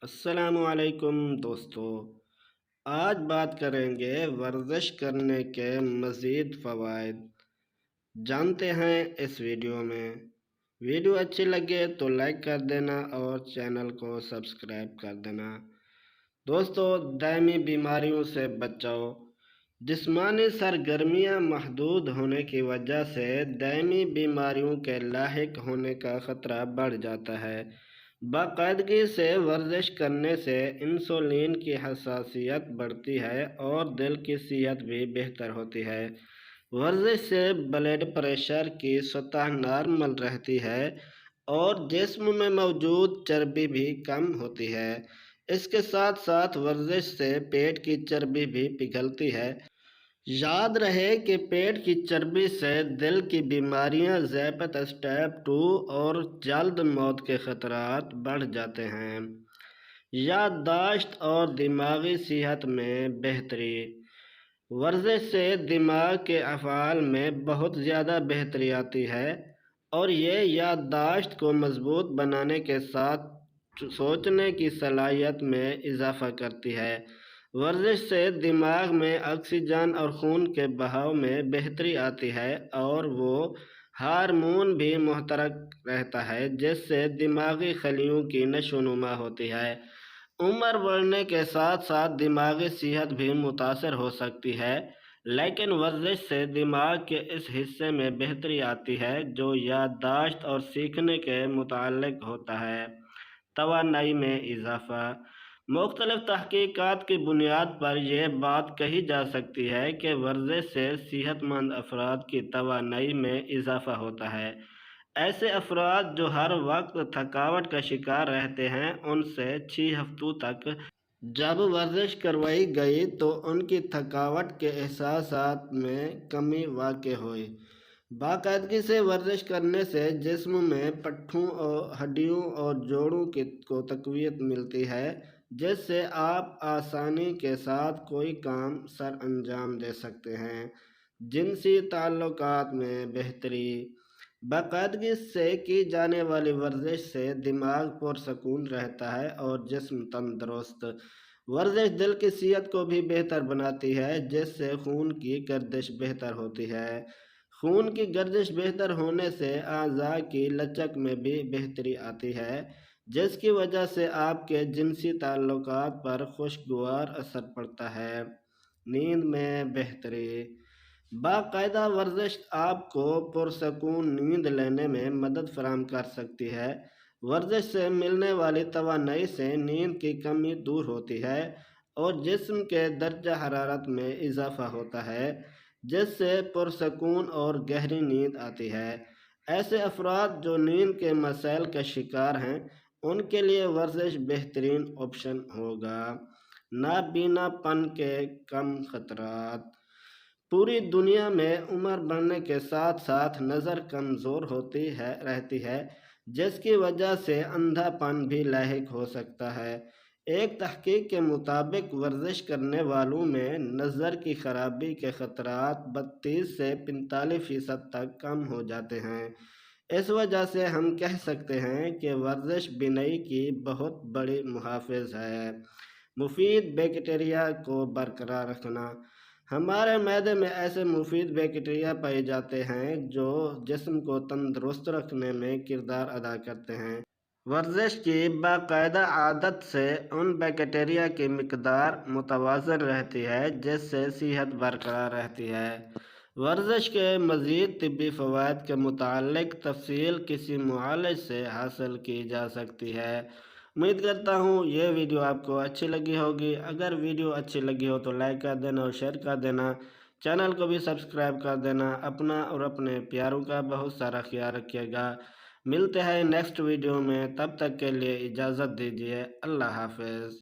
السلام علیکم دوستو، آج بات کریں گے ورزش کرنے کے مزید فوائد۔ جانتے ہیں اس ویڈیو میں۔ ویڈیو اچھی لگے تو لائک کر دینا اور چینل کو سبسکرائب کر دینا۔ دوستو، دائمی بیماریوں سے بچاؤ۔ جسمانی سرگرمیاں محدود ہونے کی وجہ سے دائمی بیماریوں کے لاحق ہونے کا خطرہ بڑھ جاتا ہے۔ باقاعدگی سے ورزش کرنے سے انسولین کی حساسیت بڑھتی ہے اور دل کی صحت بھی بہتر ہوتی ہے۔ ورزش سے بلڈ پریشر کی سطح نارمل رہتی ہے اور جسم میں موجود چربی بھی کم ہوتی ہے۔ اس کے ساتھ ساتھ ورزش سے پیٹ کی چربی بھی پگھلتی ہے۔ یاد رہے کہ پیٹ کی چربی سے دل کی بیماریاں، ذیابیطس ٹائپ 2 اور جلد موت کے خطرات بڑھ جاتے ہیں۔ یادداشت اور دماغی صحت میں بہتری۔ ورزش سے دماغ کے افعال میں بہت زیادہ بہتری آتی ہے اور یہ یادداشت کو مضبوط بنانے کے ساتھ سوچنے کی صلاحیت میں اضافہ کرتی ہے۔ ورزش سے دماغ میں آکسیجن اور خون کے بہاؤ میں بہتری آتی ہے اور وہ ہارمون بھی متحرک رہتا ہے جس سے دماغی خلیوں کی نشو و نما ہوتی ہے۔ عمر بڑھنے کے ساتھ ساتھ دماغی صحت بھی متاثر ہو سکتی ہے، لیکن ورزش سے دماغ کے اس حصے میں بہتری آتی ہے جو یادداشت اور سیکھنے کے متعلق ہوتا ہے۔ توانائی میں اضافہ۔ مختلف تحقیقات کی بنیاد پر یہ بات کہی جا سکتی ہے کہ ورزش سے صحت مند افراد کی توانائی میں اضافہ ہوتا ہے۔ ایسے افراد جو ہر وقت تھکاوٹ کا شکار رہتے ہیں، ان سے 6 ہفتوں تک جب ورزش کروائی گئی تو ان کی تھکاوٹ کے احساسات میں کمی واقع ہوئی۔ باقاعدگی سے ورزش کرنے سے جسم میں پٹھوں اور ہڈیوں اور جوڑوں کو تقویت ملتی ہے جس سے آپ آسانی کے ساتھ کوئی کام سر انجام دے سکتے ہیں۔ جنسی تعلقات میں بہتری۔ باقاعدگی سے کی جانے والی ورزش سے دماغ پرسکون رہتا ہے اور جسم تندرست۔ ورزش دل کی صحت کو بھی بہتر بناتی ہے جس سے خون کی گردش بہتر ہوتی ہے۔ خون کی گردش بہتر ہونے سے اعضاء کی لچک میں بھی بہتری آتی ہے جس کی وجہ سے آپ کے جنسی تعلقات پر خوشگوار اثر پڑتا ہے۔ نیند میں بہتری۔ باقاعدہ ورزش آپ کو پرسکون نیند لینے میں مدد فراہم کر سکتی ہے۔ ورزش سے ملنے والی توانائی سے نیند کی کمی دور ہوتی ہے اور جسم کے درجہ حرارت میں اضافہ ہوتا ہے جس سے پرسکون اور گہری نیند آتی ہے۔ ایسے افراد جو نیند کے مسائل کا شکار ہیں، ان کے لیے ورزش بہترین آپشن ہوگا۔ نابینا پن کے کم خطرات۔ پوری دنیا میں عمر بڑھنے کے ساتھ ساتھ نظر کمزور رہتی ہے جس کی وجہ سے اندھا پن بھی لاحق ہو سکتا ہے۔ ایک تحقیق کے مطابق ورزش کرنے والوں میں نظر کی خرابی کے خطرات 32 سے 45% تک کم ہو جاتے ہیں۔ اس وجہ سے ہم کہہ سکتے ہیں کہ ورزش بینائی کی بہت بڑی محافظ ہے۔ مفید بیکٹیریا کو برقرار رکھنا۔ ہمارے معدے میں ایسے مفید بیکٹیریا پائے جاتے ہیں جو جسم کو تندرست رکھنے میں کردار ادا کرتے ہیں۔ ورزش کی باقاعدہ عادت سے ان بیکٹیریا کی مقدار متوازن رہتی ہے جس سے صحت برقرار رہتی ہے۔ ورزش کے مزید طبی فوائد کے متعلق تفصیل کسی معالج سے حاصل کی جا سکتی ہے۔ امید کرتا ہوں یہ ویڈیو آپ کو اچھی لگی ہوگی۔ اگر ویڈیو اچھی لگی ہو تو لائک کر دینا اور شیئر کر دینا۔ چینل کو بھی سبسکرائب کر دینا۔ اپنا اور اپنے پیاروں کا بہت سارا خیال رکھیے گا۔ ملتے ہیں نیکسٹ ویڈیو میں، تب تک کے لیے اجازت دیجیے۔ اللہ حافظ۔